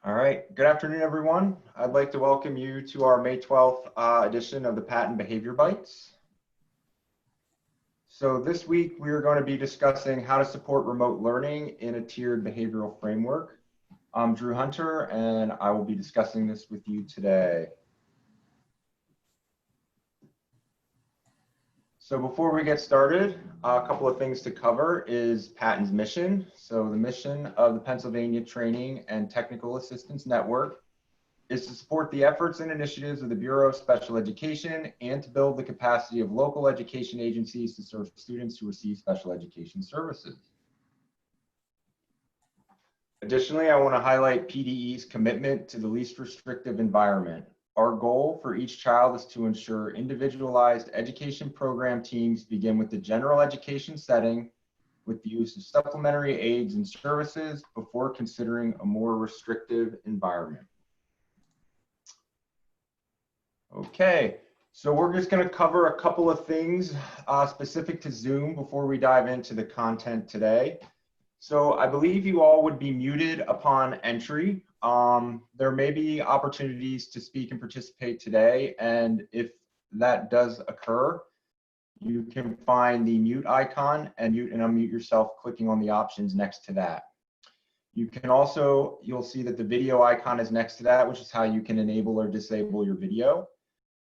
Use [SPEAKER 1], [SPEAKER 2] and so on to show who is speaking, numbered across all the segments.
[SPEAKER 1] All right, good afternoon, everyone. I'd like to welcome you to our May 12th edition of the Patent Behavior Bytes. So this week, we are going to be discussing how to support remote learning in a tiered behavioral framework. I'm Drew Hunter, and I will be discussing this with you today. So before we get started, a couple of things to cover is Patent's mission. So the mission of the Pennsylvania Training and Technical Assistance Network is to support the efforts and initiatives of the Bureau of Special Education and to build the capacity of local education agencies to serve students who receive special education services. Additionally, I want to highlight PDE's commitment to the least restrictive environment. Our goal for each child is to ensure individualized education program teams begin with the general education setting with the use of supplementary aids and services before considering a more restrictive environment. Okay, so we're just going to cover a couple of things specific to Zoom before we dive into the content today. So I believe you all would be muted upon entry. There may be opportunities to speak and participate today, and if that does occur, you can find the mute icon and mute and unmute yourself clicking on the options next to that. You can also, you'll see that the video icon is next to that, which is how you can enable or disable your video.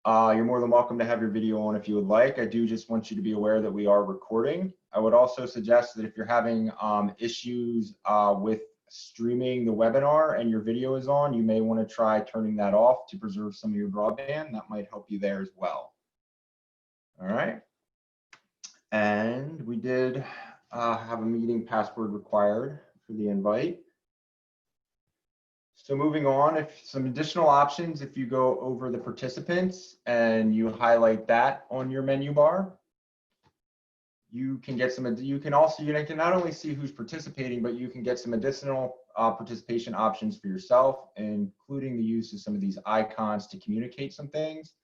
[SPEAKER 1] You're more than welcome to have your video on if you would like. I do just want you to be aware that we are recording. I would also suggest that if you're having issues with streaming the webinar and your video is on, you may want to try turning that off to preserve some of your broadband. That might help you there as well. All right. And we did have a meeting password required for the invite. So moving on, if some additional options, if you go over the participants and you highlight that on your menu bar, you can get some, you can not only see who's participating, but you can get some additional participation options for yourself, including the use of some of these icons to communicate some things.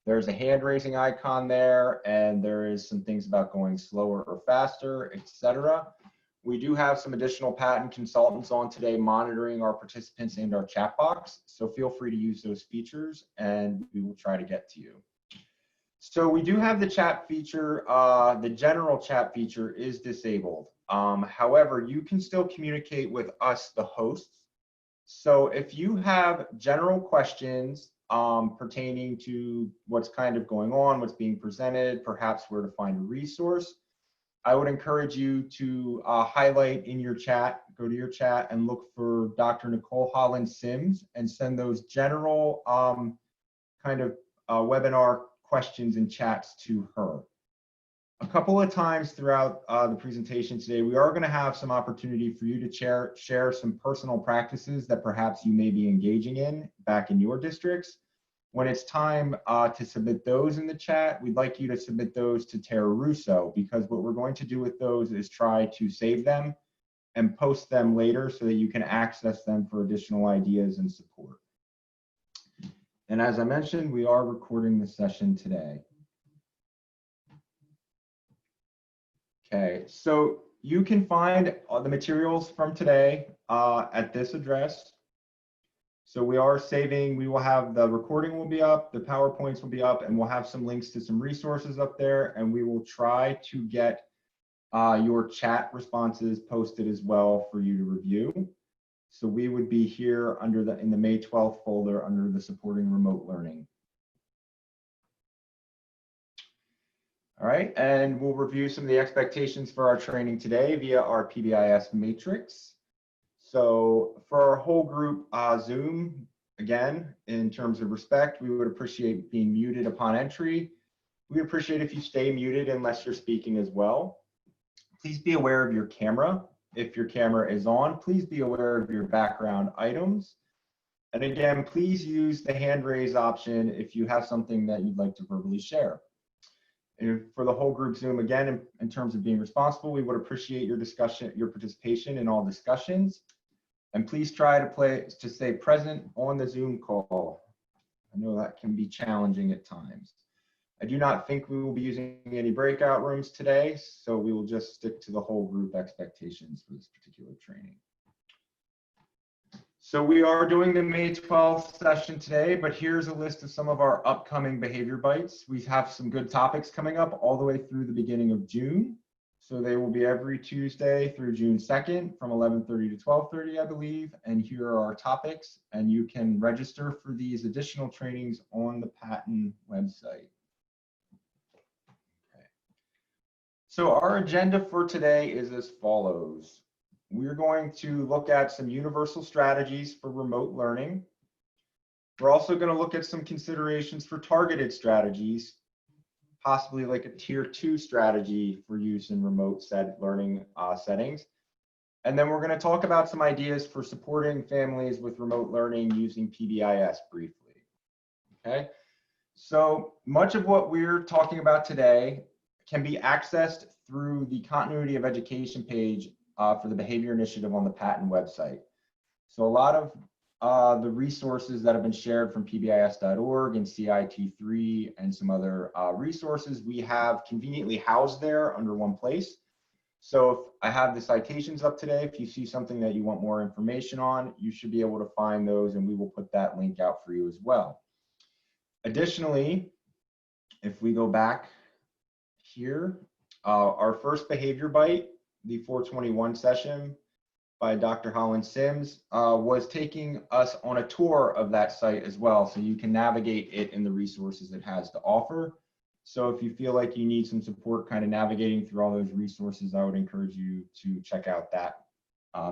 [SPEAKER 1] There's a hand raising icon there, and there is some things about going slower or faster, etc. We do have some additional patent consultants on today monitoring our participants and our chat box, so feel free to use those features and we will try to get to you. So we do have the chat feature, the general chat feature is disabled. However, you can still communicate with us, the hosts. So if you have general questions pertaining to what's kind of going on, what's being presented, perhaps where to find a resource, I would encourage you to highlight in your chat, go to your chat and look for Dr. Nicole Holland Sims and send those general webinar questions and chats to her. A couple of times throughout the presentation today, we are going to have some opportunity for you to share some personal practices that perhaps you may be engaging in back in your districts. When it's time to submit those in the chat, we'd like you to submit those to Tara Russo, because what we're going to do with those is try to save them and post them later so that you can access them for additional ideas and support. And as I mentioned, we are recording the session today. Okay, so you can find the materials from today at this address. So we are saving, we will have the recording will be up, the PowerPoints will be up, and we'll have some links to some resources up there, and we will try to get your chat responses posted as well for you to review. So we would be here under in the May 12th folder under the supporting remote learning. All right, and we'll review some of the expectations for our training today via our PBIS matrix. So for our whole group Zoom, again, in terms of respect, we would appreciate being muted upon entry. We appreciate if you stay muted unless you're speaking as well. Please be aware of your camera. If your camera is on, please be aware of your background items. And again, please use the hand raise option if you have something that you'd like to verbally share. And for the whole group Zoom, again, in terms of being responsible, we would appreciate your participation in all discussions. And please try to stay present on the Zoom call. I know that can be challenging at times. I do not think we will be using any breakout rooms today, so we will just stick to the whole group expectations for this particular training. So we are doing the May 12th session today, but here's a list of some of our upcoming Behavior Bites. We have some good topics coming up all the way through the beginning of June. So they will be every Tuesday through June 2nd from 11:30 to 12:30, I believe. And here are our topics, and you can register for these additional trainings on the Patton website. Okay. So our agenda for today is as follows. We're going to look at some universal strategies for remote learning. We're also going to look at some considerations for targeted strategies, possibly like a tier 2 strategy for use in remote learning settings. And then we're going to talk about some ideas for supporting families with remote learning using PBIS briefly. Okay, so much of what we're talking about today can be accessed through the continuity of education page for the behavior initiative on the Patton website. So a lot of the resources that have been shared from pbis.org and CIT3 and some other resources we have conveniently housed there under one place. So if I have the citations up today, if you see something that you want more information on, you should be able to find those, and we will put that link out for you as well. Additionally, if we go back here, our first behavior bite, the 421 session by Dr. Holland Sims, was taking us on a tour of that site as well. So you can navigate it in the resources it has to offer. So if you feel like you need some support kind of navigating through all those resources, I would encourage you to check out that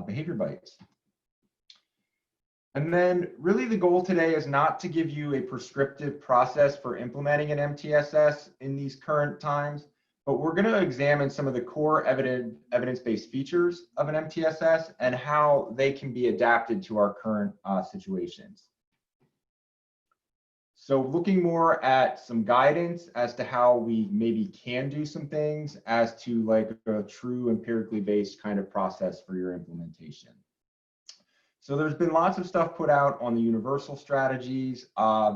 [SPEAKER 1] Behavior Bites. And then really the goal today is not to give you a prescriptive process for implementing an MTSS in these current times, but we're going to examine some of the core evidence-based features of an MTSS and how they can be adapted to our current situations. So looking more at some guidance as to how we maybe can do some things as to like a true empirically based kind of process for your implementation. So there's been lots of stuff put out on the universal strategies.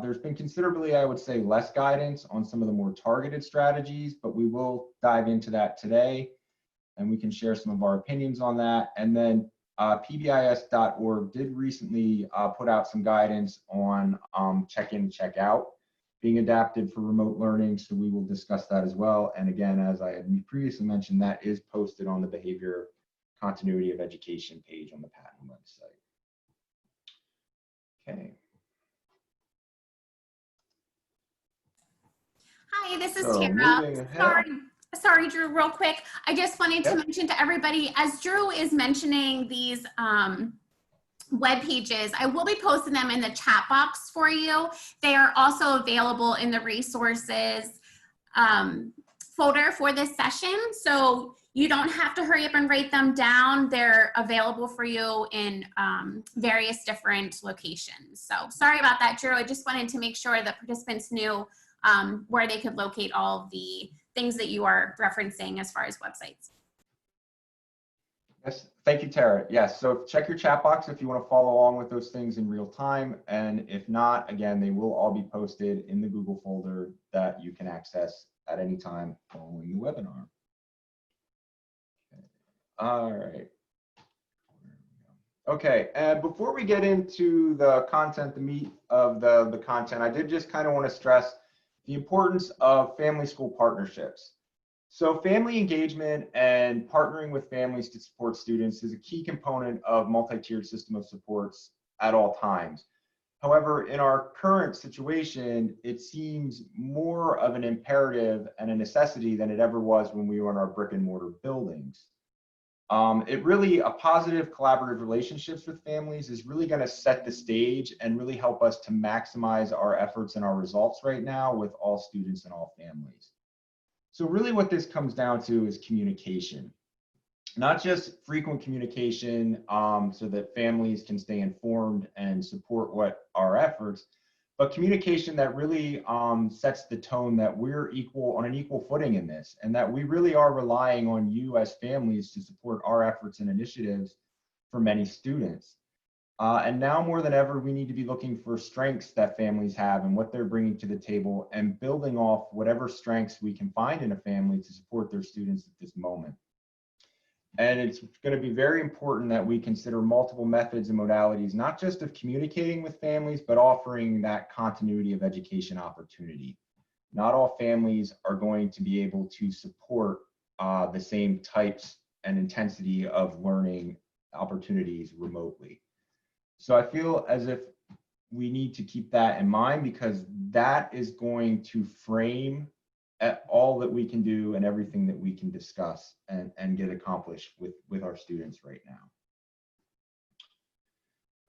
[SPEAKER 1] There's been considerably, I would say, less guidance on some of the more targeted strategies, but we will dive into that today, and we can share some of our opinions on that. And then pbis.org did recently put out some guidance on check-in, check-out being adapted for remote learning, so we will discuss that as well. And again, as I had previously mentioned, that is posted on the Behavior Continuity of Education page on the Patton website. Okay.
[SPEAKER 2] Hi, this is Tara. Sorry, Drew, real quick. I just wanted to mention to everybody, as Drew is mentioning these web pages, I will be posting them in the chat box for you. They are also available in the resources folder for this session. So you don't have to hurry up and write them down. They're available for you in various different locations. So sorry about that, Drew. I just wanted to make sure that participants knew where they could locate all of the things that you are referencing as far as websites.
[SPEAKER 1] Yes, thank you, Tara. Yes, so check your chat box if you want to follow along with those things in real time. And if not, again, they will all be posted in the Google folder that you can access at any time following the webinar. All right. Okay, and before we get into the content, the meat of the content, I did just kind of want to stress the importance of family-school partnerships. So family engagement and partnering with families to support students is a key component of multi-tiered system of supports at all times. However, in our current situation, it seems more of an imperative and a necessity than it ever was when we were in our brick and mortar buildings. It really, a positive collaborative relationships with families is really going to set the stage and really help us to maximize our efforts and our results right now with all students and all families. So really what this comes down to is communication, not just frequent communication so that families can stay informed and support what our efforts, but communication that really sets the tone that we're on an equal footing in this, and that we really are relying on you as families to support our efforts and initiatives for many students. And now more than ever, we need to be looking for strengths that families have and what they're bringing to the table, and building off whatever strengths we can find in a family to support their students at this moment. And it's going to be very important that we consider multiple methods and modalities, not just of communicating with families, but offering that continuity of education opportunity. Not all families are going to be able to support the same types and intensity of learning opportunities remotely. So I feel as if we need to keep that in mind, because that is going to frame at all that we can do and everything that we can discuss and get accomplished with our students right now.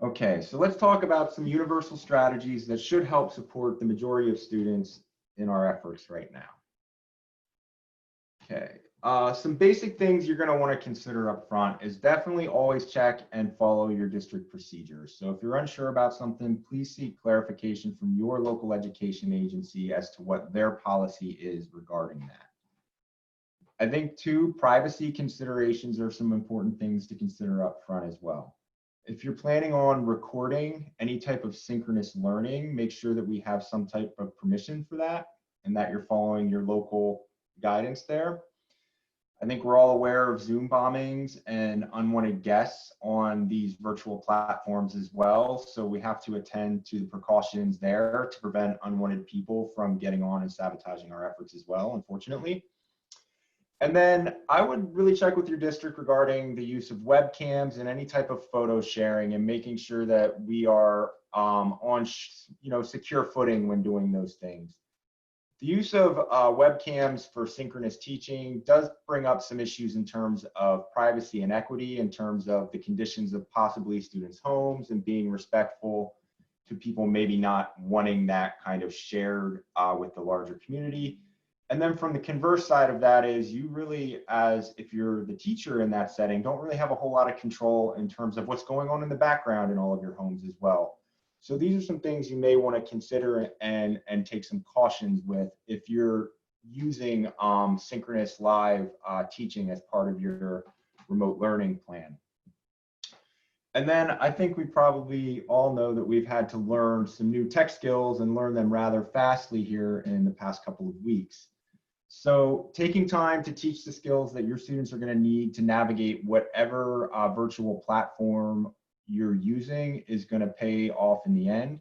[SPEAKER 1] Okay, so let's talk about some universal strategies that should help support the majority of students in our efforts right now. Okay, some basic things you're going to want to consider up front is definitely always check and follow your district procedures. So if you're unsure about something, please seek clarification from your local education agency as to what their policy is regarding that. I think too, privacy considerations are some important things to consider up front as well. If you're planning on recording any type of synchronous learning, make sure that we have some type of permission for that and that you're following your local guidance there. I think we're all aware of Zoom bombings and unwanted guests on these virtual platforms as well. So we have to attend to the precautions there to prevent unwanted people from getting on and sabotaging our efforts as well, unfortunately. And then I would really check with your district regarding the use of webcams and any type of photo sharing, and making sure that we are on secure footing when doing those things. The use of webcams for synchronous teaching does bring up some issues in terms of privacy and equity, in terms of the conditions of possibly students' homes and being respectful to people maybe not wanting that kind of shared with the larger community. And then from the converse side of that is you really, as if you're the teacher in that setting, don't really have a whole lot of control in terms of what's going on in the background in all of your homes as well. So these are some things you may want to consider and take some cautions with if you're using synchronous live teaching as part of your remote learning plan. And then I think we probably all know that we've had to learn some new tech skills and learn them rather fastly here in the past couple of weeks. So taking time to teach the skills that your students are going to need to navigate whatever virtual platform you're using is going to pay off in the end.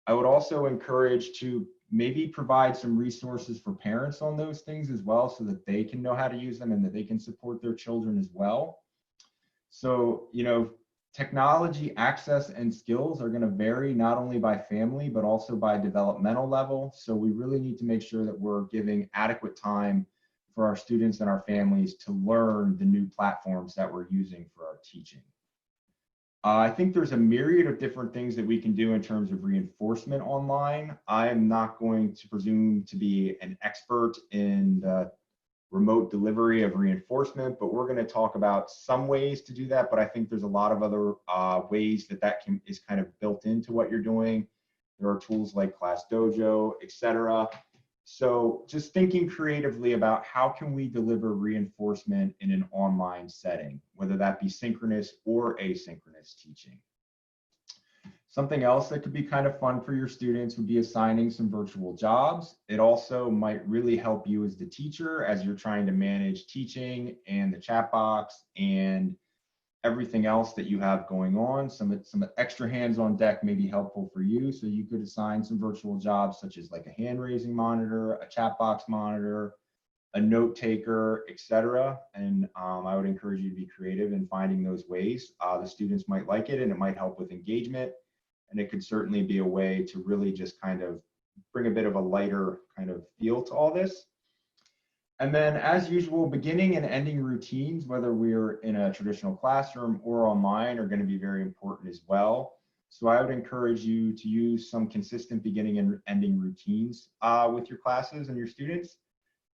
[SPEAKER 1] I would also encourage to maybe provide some resources for parents on those things as well, so that they can know how to use them and that they can support their children as well. So, technology access and skills are going to vary not only by family, but also by developmental level. So we really need to make sure that we're giving adequate time for our students and our families to learn the new platforms that we're using for our teaching. I think there's a myriad of different things that we can do in terms of reinforcement online. I am not going to presume to be an expert in the remote delivery of reinforcement, but we're going to talk about some ways to do that. But I think there's a lot of other ways that is kind of built into what you're doing. There are tools like Class Dojo, etc. So just thinking creatively about how can we deliver reinforcement in an online setting, whether that be synchronous or asynchronous teaching. Something else that could be kind of fun for your students would be assigning some virtual jobs. It also might really help you as the teacher as you're trying to manage teaching and the chat box and everything else that you have going on. Some extra hands on deck may be helpful for you. So you could assign some virtual jobs such as like a hand raising monitor, a chat box monitor, a note taker, etc. And I would encourage you to be creative in finding those ways. The students might like it and it might help with engagement. And it could certainly be a way to really just kind of bring a bit of a lighter kind of feel to all this. And then as usual, beginning and ending routines, whether we're in a traditional classroom or online, are going to be very important as well. So I would encourage you to use some consistent beginning and ending routines with your classes and your students.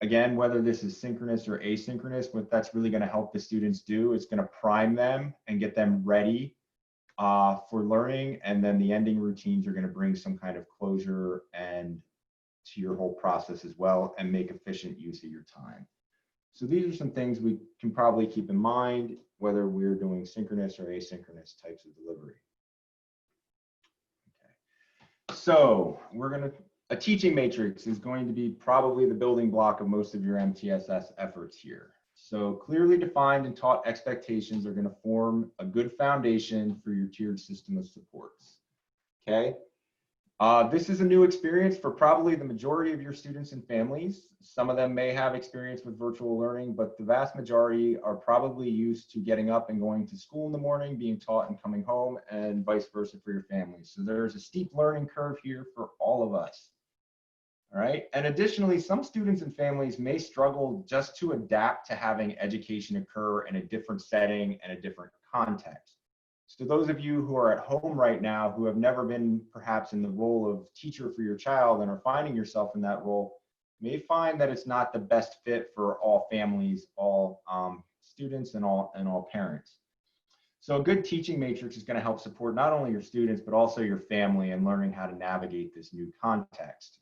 [SPEAKER 1] Again, whether this is synchronous or asynchronous, what that's really going to help the students do is going to prime them and get them ready for learning, and then the ending routines are going to bring some kind of closure and to your whole process as well and make efficient use of your time. So these are some things we can probably keep in mind, whether we're doing synchronous or asynchronous types of delivery. Okay. So a teaching matrix is going to be probably the building block of most of your MTSS efforts here. So clearly defined and taught expectations are going to form a good foundation for your tiered system of supports. Okay. This is a new experience for probably the majority of your students and families. Some of them may have experience with virtual learning, but the vast majority are probably used to getting up and going to school in the morning, being taught and coming home, and vice versa for your families. So there's a steep learning curve here for all of us. All right. And additionally, some students and families may struggle just to adapt to having education occur in a different setting and a different context. So those of you who are at home right now who have never been perhaps in the role of teacher for your child and are finding yourself in that role may find that it's not the best fit for all families, all students, and all parents. So a good teaching matrix is going to help support not only your students, but also your family in learning how to navigate this new context.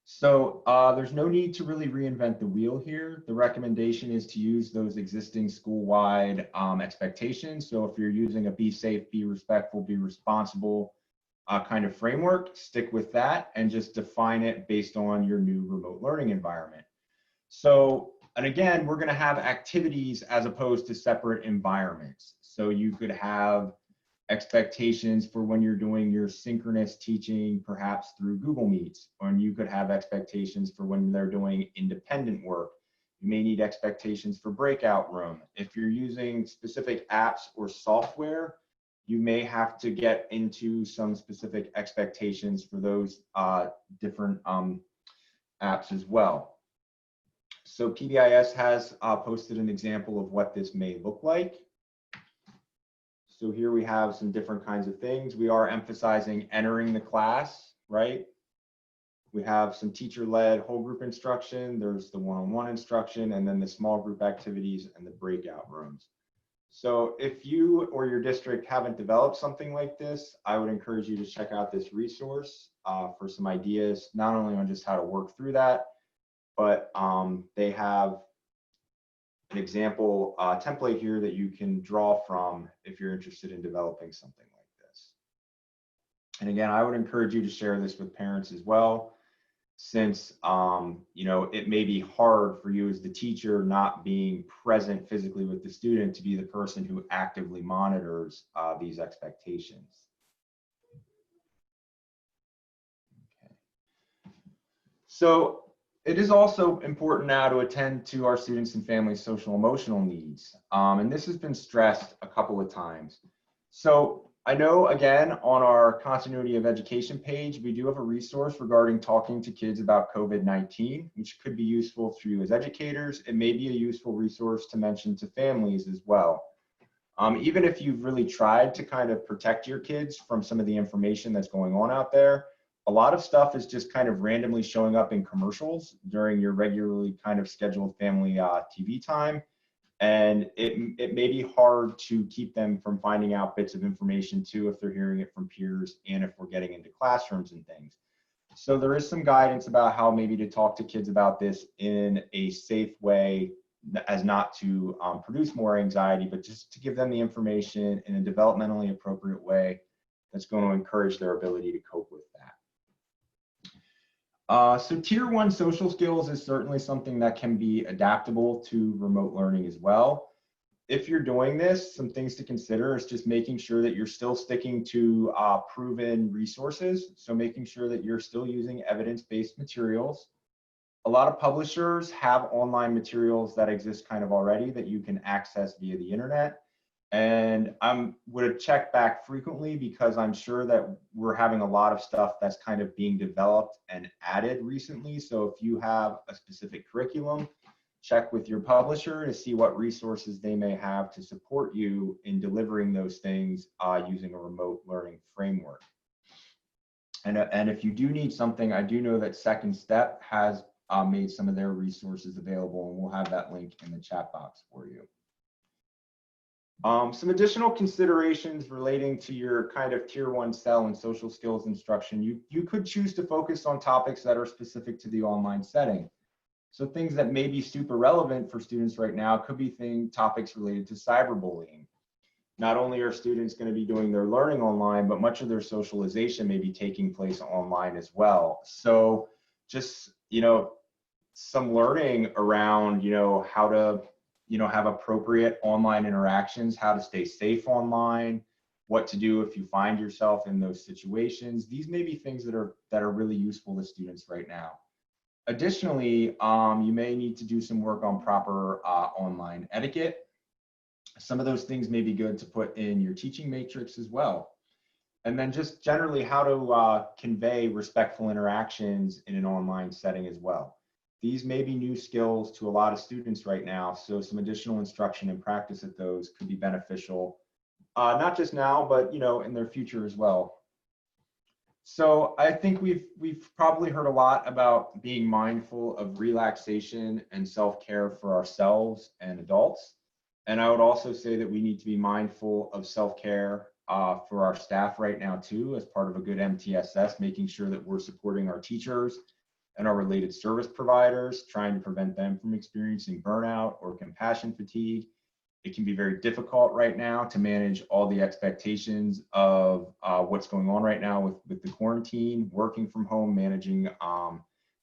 [SPEAKER 1] So there's no need to really reinvent the wheel here. The recommendation is to use those existing school-wide expectations. So if you're using a be safe, be respectful, be responsible kind of framework, stick with that and just define it based on your new remote learning environment. So, and again, we're going to have activities as opposed to separate environments. So you could have expectations for when you're doing your synchronous teaching, perhaps through Google Meets, or you could have expectations for when they're doing independent work. You may need expectations for breakout room. If you're using specific apps or software, you may have to get into some specific expectations for those different apps as well. So PBIS has posted an example of what this may look like. So here we have some different kinds of things. We are emphasizing entering the class, right? We have some teacher-led whole group instruction. There's the one-on-one instruction, and then the small group activities and the breakout rooms. So if you or your district haven't developed something like this, I would encourage you to check out this resource for some ideas, not only on just how to work through that, but they have an example template here that you can draw from if you're interested in developing something like this. And again, I would encourage you to share this with parents as well, since you know, it may be hard for you as the teacher not being present physically with the student to be the person who actively monitors these expectations. Okay. So it is also important now to attend to our students and families' social emotional needs. And this has been stressed a couple of times. So I know, again, on our continuity of education page, we do have a resource regarding talking to kids about COVID-19, which could be useful for you as educators. It may be a useful resource to mention to families as well. Even if you've really tried to kind of protect your kids from some of the information that's going on out there, a lot of stuff is just kind of randomly showing up in commercials during your regularly kind of scheduled family TV time. And it may be hard to keep them from finding out bits of information too, if they're hearing it from peers and if we're getting into classrooms and things. So there is some guidance about how maybe to talk to kids about this in a safe way, as not to produce more anxiety, but just to give them the information in a developmentally appropriate way that's going to encourage their ability to cope with that. So tier 1 social skills is certainly something that can be adaptable to remote learning as well. If you're doing this, some things to consider is just making sure that you're still sticking to proven resources. So making sure that you're still using evidence-based materials. A lot of publishers have online materials that exist kind of already that you can access via the internet. And I would check back frequently because I'm sure that we're having a lot of stuff that's kind of being developed and added recently. So if you have a specific curriculum, check with your publisher to see what resources they may have to support you in delivering those things using a remote learning framework. And if you do need something, I do know that Second Step has made some of their resources available, and we'll have that link in the chat box for you. Some additional considerations relating to your kind of tier 1 cell and social skills instruction. You could choose to focus on topics that are specific to the online setting. So things that may be super relevant for students right now could be topics related to cyberbullying. Not only are students going to be doing their learning online, but much of their socialization may be taking place online as well. So just, you know, some learning around, how to, have appropriate online interactions, how to stay safe online, what to do if you find yourself in those situations. These may be things that are really useful to students right now. Additionally, you may need to do some work on proper online etiquette. Some of those things may be good to put in your teaching matrix as well. And then just generally how to convey respectful interactions in an online setting as well. These may be new skills to a lot of students right now, so some additional instruction and practice at those could be beneficial, not just now, but in their future as well. So I think we've probably heard a lot about being mindful of relaxation and self-care for ourselves and adults. And I would also say that we need to be mindful of self-care for our staff right now too, as part of a good MTSS, making sure that we're supporting our teachers and our related service providers, trying to prevent them from experiencing burnout or compassion fatigue. It can be very difficult right now to manage all the expectations of what's going on right now with the quarantine, working from home, managing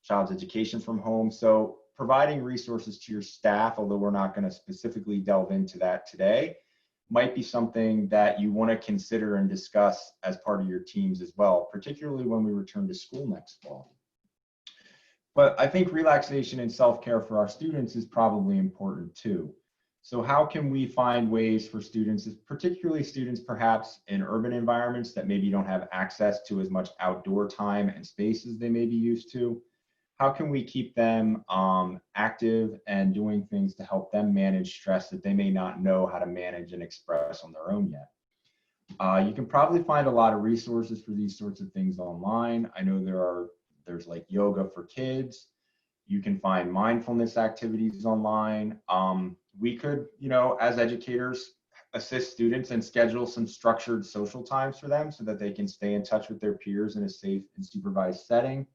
[SPEAKER 1] child's education from home. So providing resources to your staff, although we're not going to specifically delve into that today, might be something that you want to consider and discuss as part of your teams as well, particularly when we return to school next fall. But I think relaxation and self-care for our students is probably important too. So how can we find ways for students, particularly students perhaps in urban environments that maybe don't have access to as much outdoor time and space as they may be used to? How can we keep them active and doing things to help them manage stress that they may not know how to manage and express on their own yet? You can probably find a lot of resources for these sorts of things online. I know there's like yoga for kids. You can find mindfulness activities online. We could, as educators, assist students and schedule some structured social times for them so that they can stay in touch with their peers in a safe and supervised setting.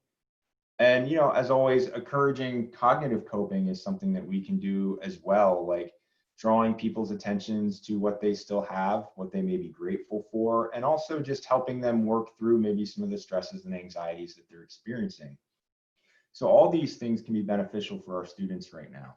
[SPEAKER 1] And, as always, encouraging cognitive coping is something that we can do as well, like drawing people's attentions to what they still have, what they may be grateful for, and also just helping them work through maybe some of the stresses and anxieties that they're experiencing. So all these things can be beneficial for our students right now.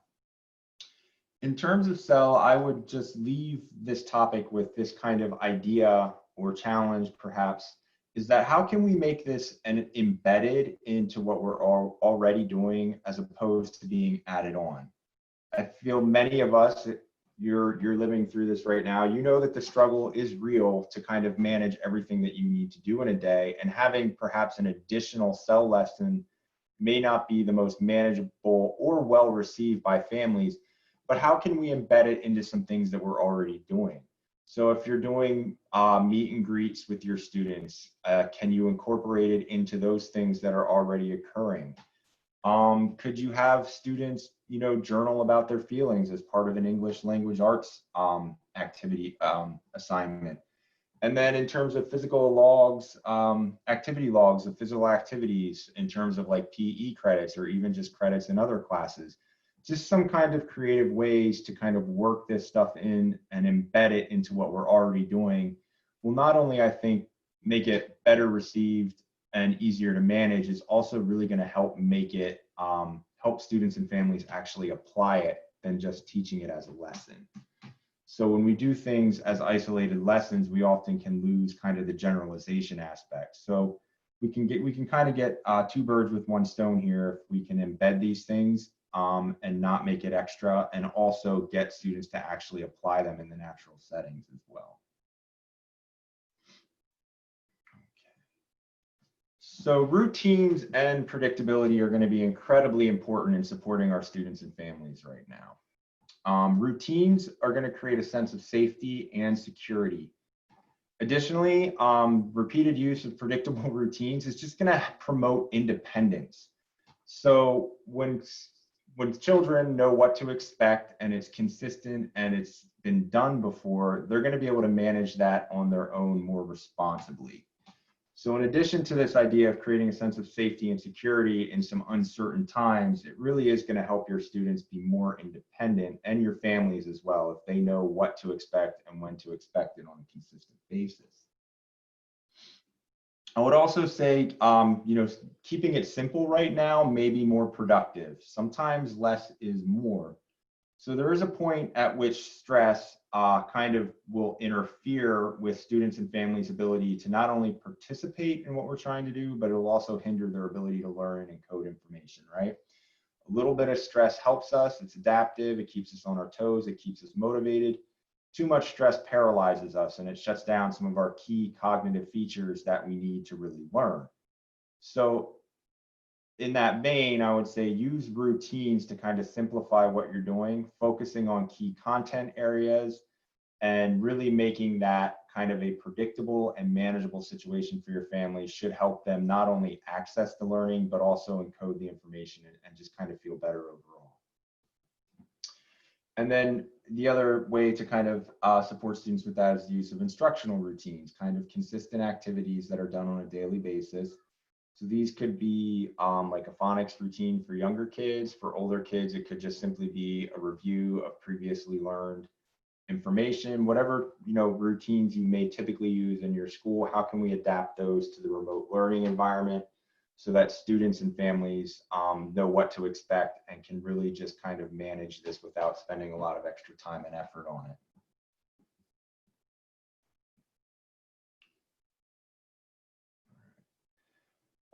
[SPEAKER 1] In terms of SEL, I would just leave this topic with this kind of idea or challenge perhaps, is that how can we make this embedded into what we're already doing as opposed to being added on? I feel many of us, you're living through this right now, you know that the struggle is real to kind of manage everything that you need to do in a day, and having perhaps an additional SEL lesson may not be the most manageable or well received by families, but how can we embed it into some things that we're already doing? So if you're doing meet and greets with your students, can you incorporate it into those things that are already occurring? Could you have students, journal about their feelings as part of an English language arts activity assignment? And then in terms of physical logs, activity logs of physical activities in terms of like PE credits or even just credits in other classes, just some kind of creative ways to kind of work this stuff in and embed it into what we're already doing will not only, I think, make it better received and easier to manage, it's also really going to help make it, help students and families actually apply it than just teaching it as a lesson. So when we do things as isolated lessons, we often can lose kind of the generalization aspect. So we can kind of get two birds with one stone here if we can embed these things and not make it extra, and also get students to actually apply them in the natural settings as well. So routines and predictability are going to be incredibly important in supporting our students and families right now. Routines are going to create a sense of safety and security. Additionally, repeated use of predictable routines is just going to promote independence. So when children know what to expect and it's consistent and it's been done before, they're going to be able to manage that on their own more responsibly. So in addition to this idea of creating a sense of safety and security in some uncertain times, it really is going to help your students be more independent, and your families as well, if they know what to expect and when to expect it on a consistent basis. I would also say, keeping it simple right now may be more productive. Sometimes less is more. So there is a point at which stress kind of will interfere with students and families' ability to not only participate in what we're trying to do, but it will also hinder their ability to learn and encode information, right? A little bit of stress helps us. It's adaptive. It keeps us on our toes. It keeps us motivated. Too much stress paralyzes us and it shuts down some of our key cognitive features that we need to really learn. So in that vein, I would say use routines to kind of simplify what you're doing, focusing on key content areas and really making that kind of a predictable and manageable situation for your family should help them not only access the learning, but also encode the information and just kind of feel better overall. And then the other way to kind of support students with that is the use of instructional routines, kind of consistent activities that are done on a daily basis. So these could be like a phonics routine for younger kids. For older kids, it could just simply be a review of previously learned information, whatever routines you may typically use in your school. How can we adapt those to the remote learning environment so that students and families know what to expect and can really just kind of manage this without spending a lot of extra time and effort on it.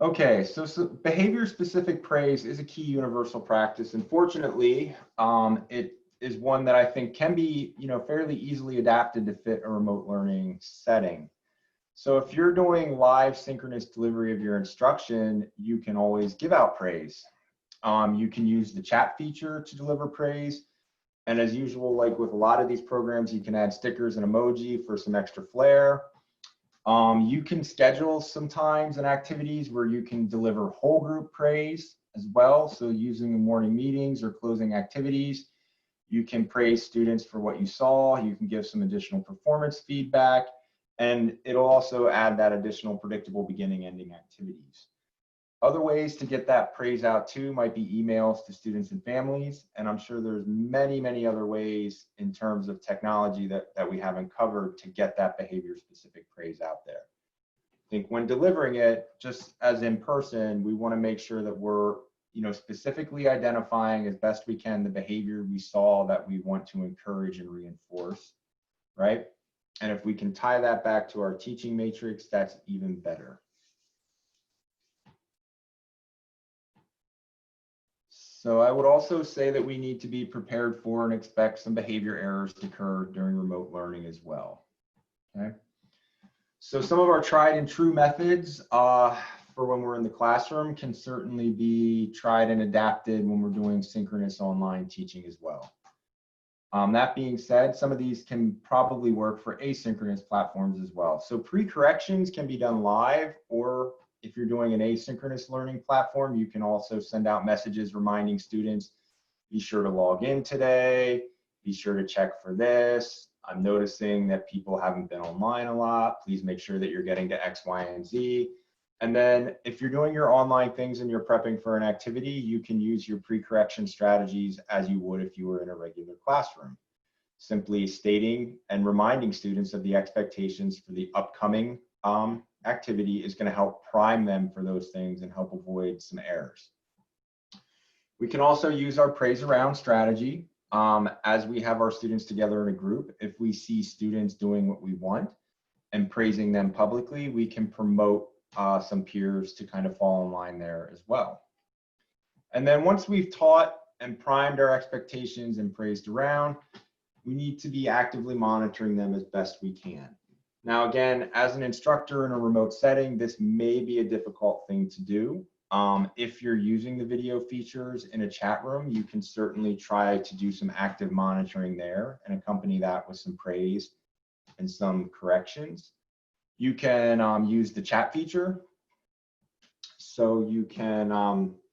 [SPEAKER 1] Okay, so behavior-specific praise is a key universal practice. Unfortunately, it is one that I think can be, fairly easily adapted to fit a remote learning setting. So if you're doing live synchronous delivery of your instruction, you can always give out praise. You can use the chat feature to deliver praise. And as usual, like with a lot of these programs, you can add stickers and emoji for some extra flair. You can schedule some times and activities where you can deliver whole group praise as well. So using the morning meetings or closing activities, you can praise students for what you saw. You can give some additional performance feedback, and it'll also add that additional predictable beginning ending activities. Other ways to get that praise out too might be emails to students and families. And I'm sure there's many, many other ways in terms of technology that we haven't covered to get that behavior specific praise out there. I think when delivering it, just as in person, we want to make sure that we're specifically identifying as best we can the behavior we saw that we want to encourage and reinforce, right? And if we can tie that back to our teaching matrix, that's even better. So I would also say that we need to be prepared for and expect some behavior errors to occur during remote learning as well. Okay. So some of our tried and true methods for when we're in the classroom can certainly be tried and adapted when we're doing synchronous online teaching as well. That being said, some of these can probably work for asynchronous platforms as well. So pre-corrections can be done live, or if you're doing an asynchronous learning platform, you can also send out messages reminding students, be sure to log in today, be sure to check for this. I'm noticing that people haven't been online a lot. Please make sure that you're getting to X, Y, and Z. And then if you're doing your online things and you're prepping for an activity, you can use your pre-correction strategies as you would if you were in a regular classroom. Simply stating and reminding students of the expectations for the upcoming activity is going to help prime them for those things and help avoid some errors. We can also use our praise around strategy as we have our students together in a group. If we see students doing what we want and praising them publicly, we can promote some peers to kind of fall in line there as well. And then once we've taught and primed our expectations and praised around, we need to be actively monitoring them as best we can. Now, again, as an instructor in a remote setting, this may be a difficult thing to do. If you're using the video features in a chat room, you can certainly try to do some active monitoring there and accompany that with some praise and some corrections. You can use the chat feature. So you can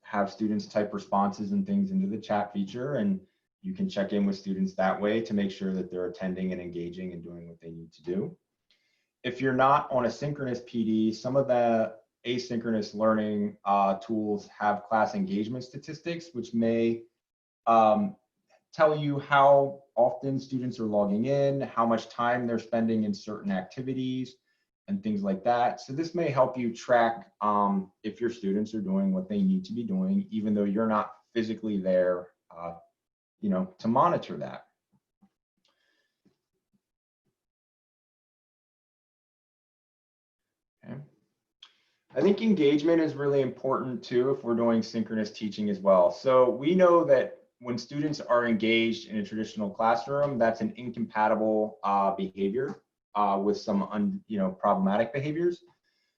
[SPEAKER 1] have students type responses and things into the chat feature, and you can check in with students that way to make sure that they're attending and engaging and doing what they need to do. If you're not on a synchronous PD, some of the asynchronous learning tools have class engagement statistics, which may tell you how often students are logging in, how much time they're spending in certain activities. and things like that. So this may help you track if your students are doing what they need to be doing, even though you're not physically there, to monitor that. Okay. I think engagement is really important too if we're doing synchronous teaching as well. So we know that when students are engaged in a traditional classroom, that's an incompatible behavior with some problematic behaviors.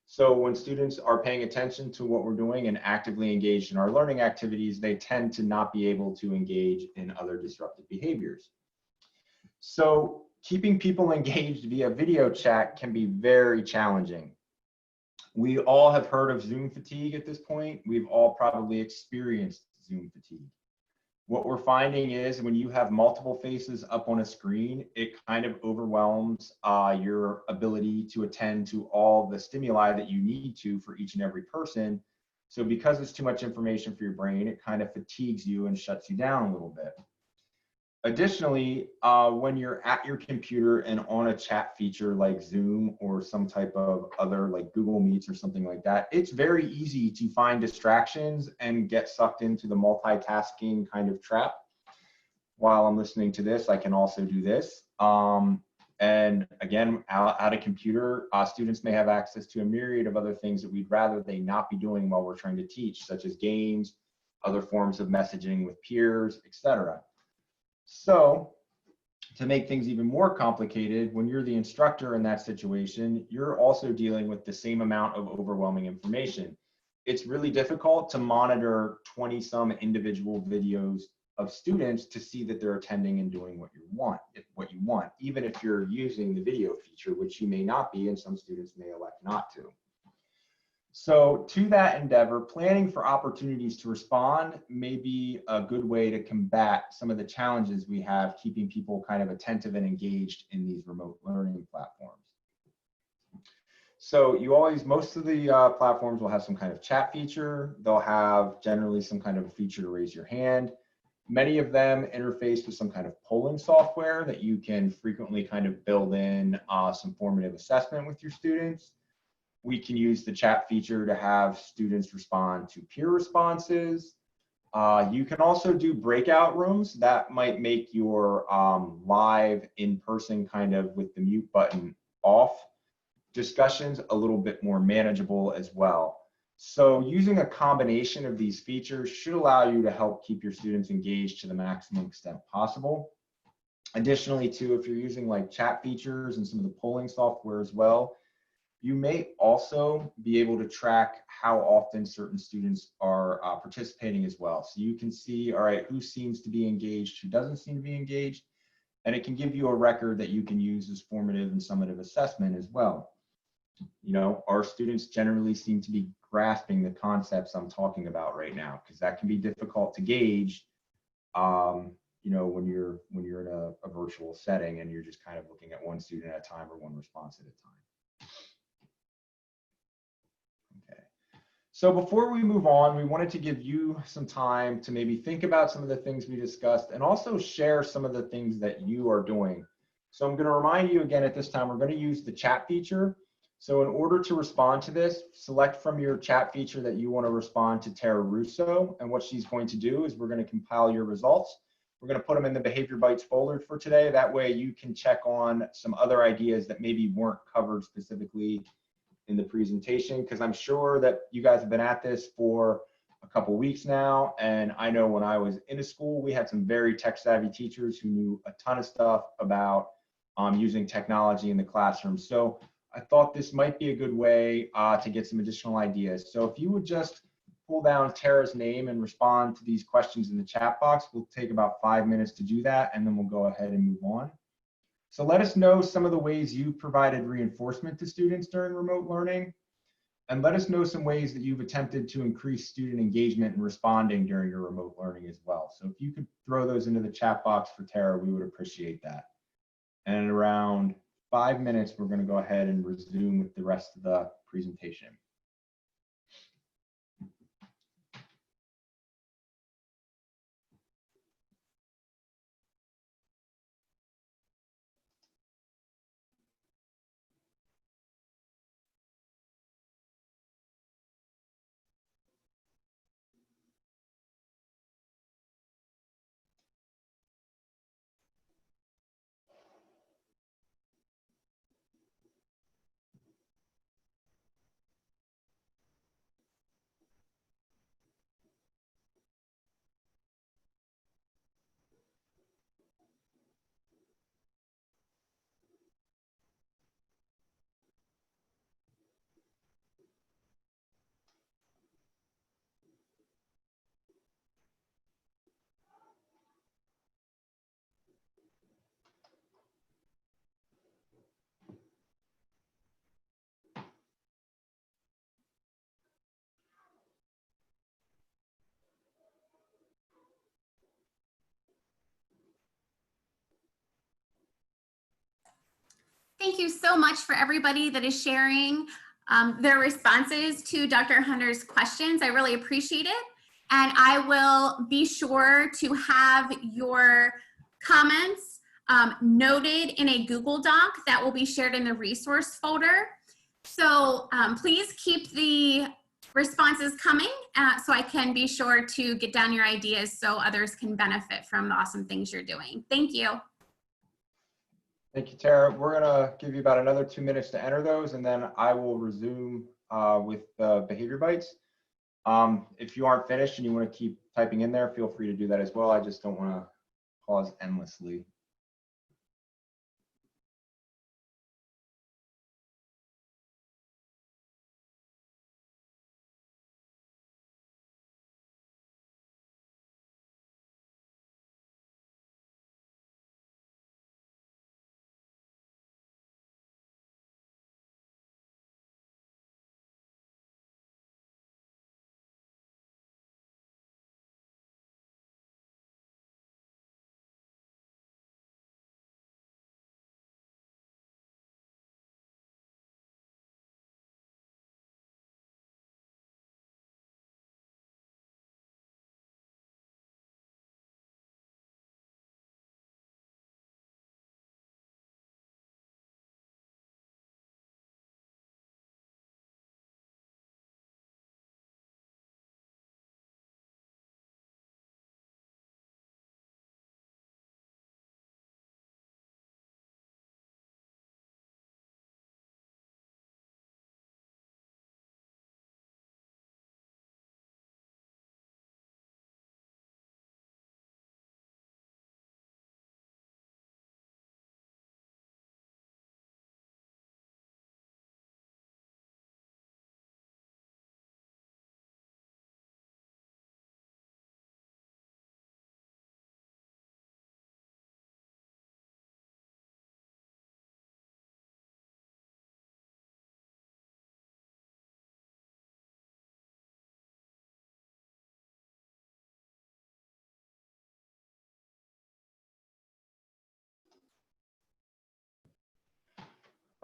[SPEAKER 1] So when students are paying attention to what we're doing and actively engaged in our learning activities, they tend to not be able to engage in other disruptive behaviors. So keeping people engaged via video chat can be very challenging. We all have heard of Zoom fatigue at this point. We've all probably experienced Zoom fatigue. What we're finding is when you have multiple faces up on a screen, it kind of overwhelms your ability to attend to all the stimuli that you need to for each and every person. So because it's too much information for your brain, it kind of fatigues you and shuts you down a little bit. Additionally, when you're at your computer and on a chat feature like Zoom or some type of other like Google Meets or something like that, it's very easy to find distractions and get sucked into the multitasking kind of trap. While I'm listening to this, I can also do this. And again, at a computer, students may have access to a myriad of other things that we'd rather they not be doing while we're trying to teach, such as games, other forms of messaging with peers, etc. So to make things even more complicated, when you're the instructor in that situation, you're also dealing with the same amount of overwhelming information. It's really difficult to monitor 20-some individual videos of students to see that they're attending and doing what you want, even if you're using the video feature, which you may not be, and some students may elect not to. So to that endeavor, planning for opportunities to respond may be a good way to combat some of the challenges we have keeping people kind of attentive and engaged in these remote learning platforms. So most of the platforms will have some kind of chat feature. They'll have generally some kind of feature to raise your hand. Many of them interface with some kind of polling software that you can frequently kind of build in some formative assessment with your students. We can use the chat feature to have students respond to peer responses. You can also do breakout rooms that might make your live in-person kind of with the mute button off discussions a little bit more manageable as well. So using a combination of these features should allow you to help keep your students engaged to the maximum extent possible. Additionally, too, if you're using like chat features and some of the polling software as well, you may also be able to track how often certain students are participating as well. So you can see, all right, who seems to be engaged, who doesn't seem to be engaged, and it can give you a record that you can use as formative and summative assessment as well. Our students generally seem to be grasping the concepts I'm talking about right now, because that can be difficult to gauge, when you're in a virtual setting and you're just kind of looking at one student at a time or one response at a time. So before we move on, we wanted to give you some time to maybe think about some of the things we discussed and also share some of the things that you are doing. So I'm going to remind you again at this time, we're going to use the chat feature. So in order to respond to this, select from your chat feature that you want to respond to Tara Russo. And what she's going to do is we're going to compile your results. We're going to put them in the BehaviorBytes folder for today. That way you can check on some other ideas that maybe weren't covered specifically in the presentation, because I'm sure that you guys have been at this for a couple weeks now. And I know when I was in a school, we had some very tech savvy teachers who knew a ton of stuff about using technology in the classroom. So I thought this might be a good way to get some additional ideas. So if you would just pull down Tara's name and respond to these questions in the chat box, we'll take about 5 minutes to do that, and then we'll go ahead and move on. So let us know some of the ways you provided reinforcement to students during remote learning, and let us know some ways that you've attempted to increase student engagement and responding during your remote learning as well. So if you could throw those into the chat box for Tara, we would appreciate that. And in around 5 minutes, we're going to go ahead and resume with the rest of the presentation.
[SPEAKER 2] Thank you so much for everybody that is sharing their responses to Dr. Hunter's questions. I really appreciate it. And I will be sure to have your comments noted in a Google Doc that will be shared in the resource folder. So please keep the responses coming so I can be sure to get down your ideas so others can benefit from the awesome things you're doing. Thank you.
[SPEAKER 1] Thank you, Tara. We're gonna give you about another 2 minutes to enter those, and then I will resume with BehaviorBytes. If you aren't finished and you want to keep typing in there, feel free to do that as well. I just don't want to pause endlessly.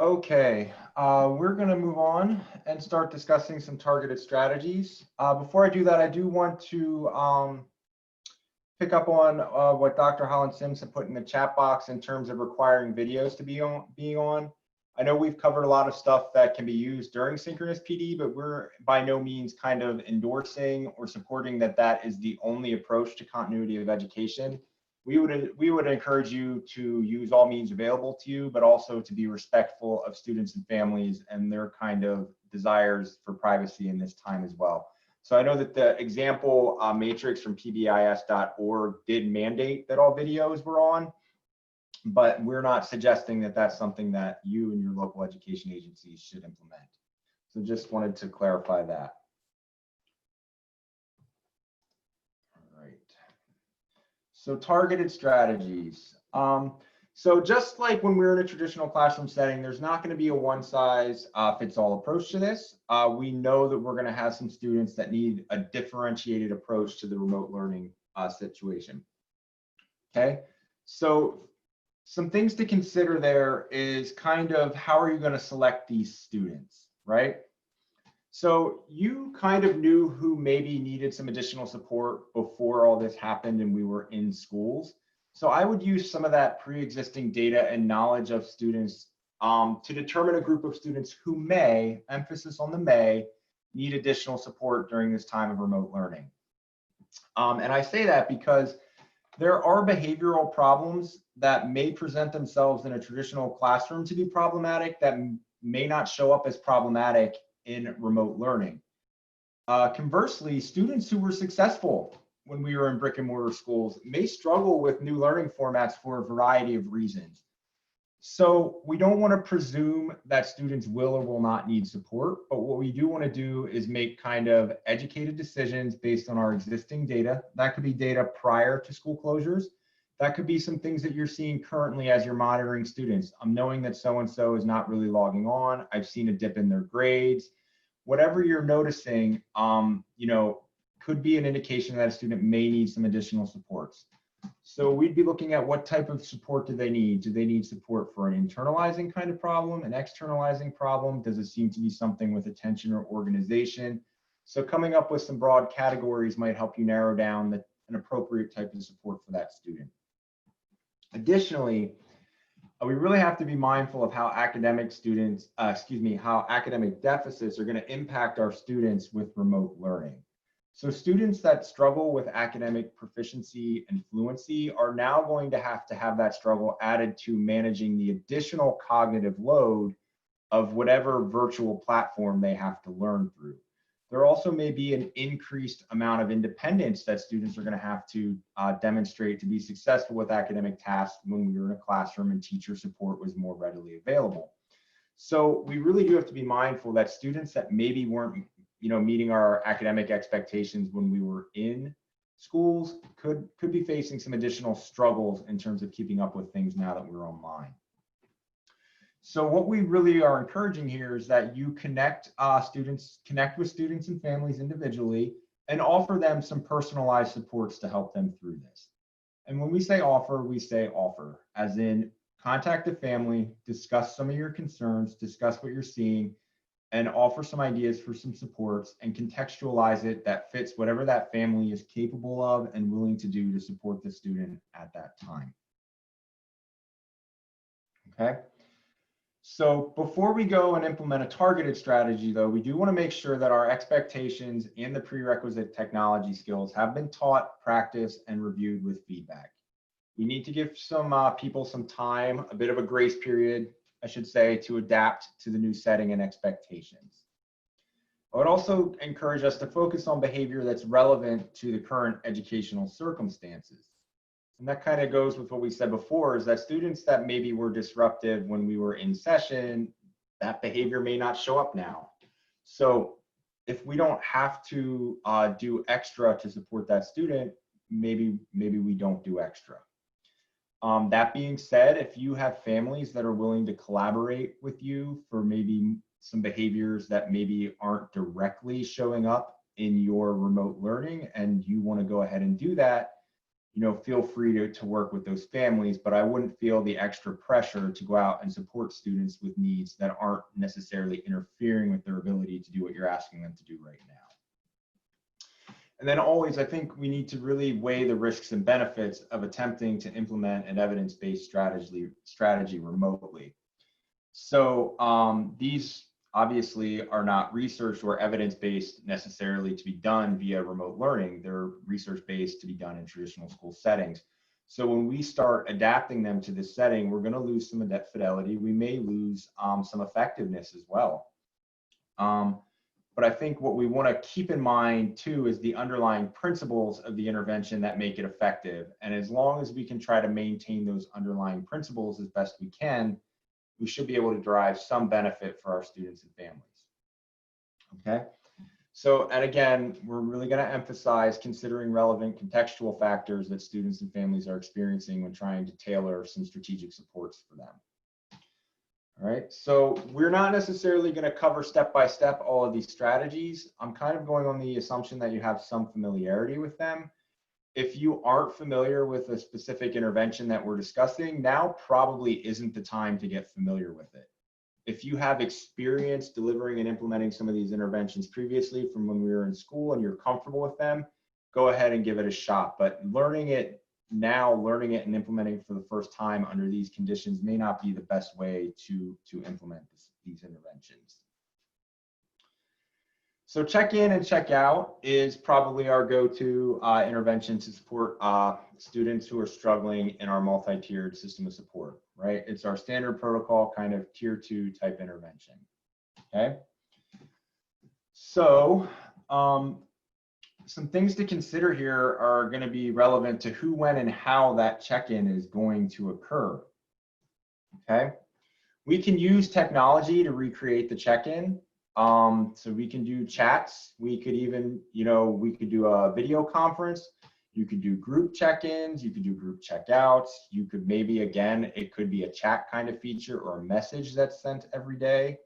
[SPEAKER 1] Okay, we're going to move on and start discussing some targeted strategies. Before I do that, I do want to pick up on what Dr. Holland Sims had put in the chat box in terms of requiring videos to be on. I know we've covered a lot of stuff that can be used during synchronous PD, but we're by no means kind of endorsing or supporting that that is the only approach to continuity of education. We would encourage you to use all means available to you, but also to be respectful of students and families and their kind of desires for privacy in this time as well. So I know that the example matrix from pbis.org did mandate that all videos were on, but we're not suggesting that that's something that you and your local education agencies should implement. So just wanted to clarify that. All right. So targeted strategies. So just like when we're in a traditional classroom setting, there's not going to be a one size fits all approach to this. We know that we're going to have some students that need a differentiated approach to the remote learning situation. Okay, so some things to consider there is kind of how are you going to select these students, right? So you kind of knew who maybe needed some additional support before all this happened and we were in schools. So I would use some of that pre-existing data and knowledge of students to determine a group of students who may, emphasis on the may, need additional support during this time of remote learning. And I say that because there are behavioral problems that may present themselves in a traditional classroom to be problematic that may not show up as problematic in remote learning. Conversely, students who were successful when we were in brick and mortar schools may struggle with new learning formats for a variety of reasons. So we don't want to presume that students will or will not need support, but what we do want to do is make kind of educated decisions based on our existing data. That could be data prior to school closures. That could be some things that you're seeing currently as you're monitoring students. I'm knowing that so-and-so is not really logging on. I've seen a dip in their grades. Whatever you're noticing, you know, could be an indication that a student may need some additional supports. So we'd be looking at what type of support do they need? Do they need support for an internalizing kind of problem, an externalizing problem? Does it seem to be something with attention or organization? So coming up with some broad categories might help you narrow down an appropriate type of support for that student. Additionally, we really have to be mindful of how academic how academic deficits are going to impact our students with remote learning. So students that struggle with academic proficiency and fluency are now going to have that struggle added to managing the additional cognitive load of whatever virtual platform they have to learn through. There also may be an increased amount of independence that students are going to have to demonstrate to be successful with academic tasks when we were in a classroom and teacher support was more readily available. So we really do have to be mindful that students that maybe weren't meeting our academic expectations when we were in schools could be facing some additional struggles in terms of keeping up with things now that we're online. So what we really are encouraging here is that you connect with students and families individually and offer them some personalized supports to help them through this. And when we say offer, as in contact the family, discuss some of your concerns, discuss what you're seeing, and offer some ideas for some supports and contextualize it that fits whatever that family is capable of and willing to do to support the student at that time. Okay. So before we go and implement a targeted strategy, though, we do want to make sure that our expectations and the prerequisite technology skills have been taught, practiced, and reviewed with feedback. We need to give some people some time, a bit of a grace period, I should say, to adapt to the new setting and expectations. I would also encourage us to focus on behavior that's relevant to the current educational circumstances. And that kind of goes with what we said before, is that students that maybe were disruptive when we were in session, that behavior may not show up now. So if we don't have to do extra to support that student, maybe we don't do extra. That being said, if you have families that are willing to collaborate with you for maybe some behaviors that maybe aren't directly showing up in your remote learning and you want to go ahead and do that, feel free to work with those families, but I wouldn't feel the extra pressure to go out and support students with needs that aren't necessarily interfering with their ability to do what you're asking them to do right now. And then always, I think we need to really weigh the risks and benefits of attempting to implement an evidence-based strategy remotely. So these obviously are not research or evidence-based necessarily to be done via remote learning. They're research-based to be done in traditional school settings. So when we start adapting them to this setting, we're going to lose some of that fidelity. We may lose some effectiveness as well. But I think what we want to keep in mind too is the underlying principles of the intervention that make it effective. And as long as we can try to maintain those underlying principles as best we can, we should be able to derive some benefit for our students and families. Okay. So, and again, we're really going to emphasize considering relevant contextual factors that students and families are experiencing when trying to tailor some strategic supports for them. All right. So we're not necessarily going to cover step by step all of these strategies. I'm kind of going on the assumption that you have some familiarity with them. If you aren't familiar with a specific intervention that we're discussing, now probably isn't the time to get familiar with it. If you have experience delivering and implementing some of these interventions previously from when we were in school and you're comfortable with them, go ahead and give it a shot. But learning it and implementing it for the first time under these conditions may not be the best way to implement these interventions. So check in and check out is probably our go-to intervention to support students who are struggling in our multi-tiered system of support, right? It's our standard protocol kind of tier 2 type intervention, okay? So some things to consider here are going to be relevant to who, when, and how that check-in is going to occur, okay? We can use technology to recreate the check-in. So we can do chats. We could even, we could do a video conference. You could do group check-ins. You could do group checkouts. You could maybe, again, it could be a chat kind of feature or a message that's sent every day.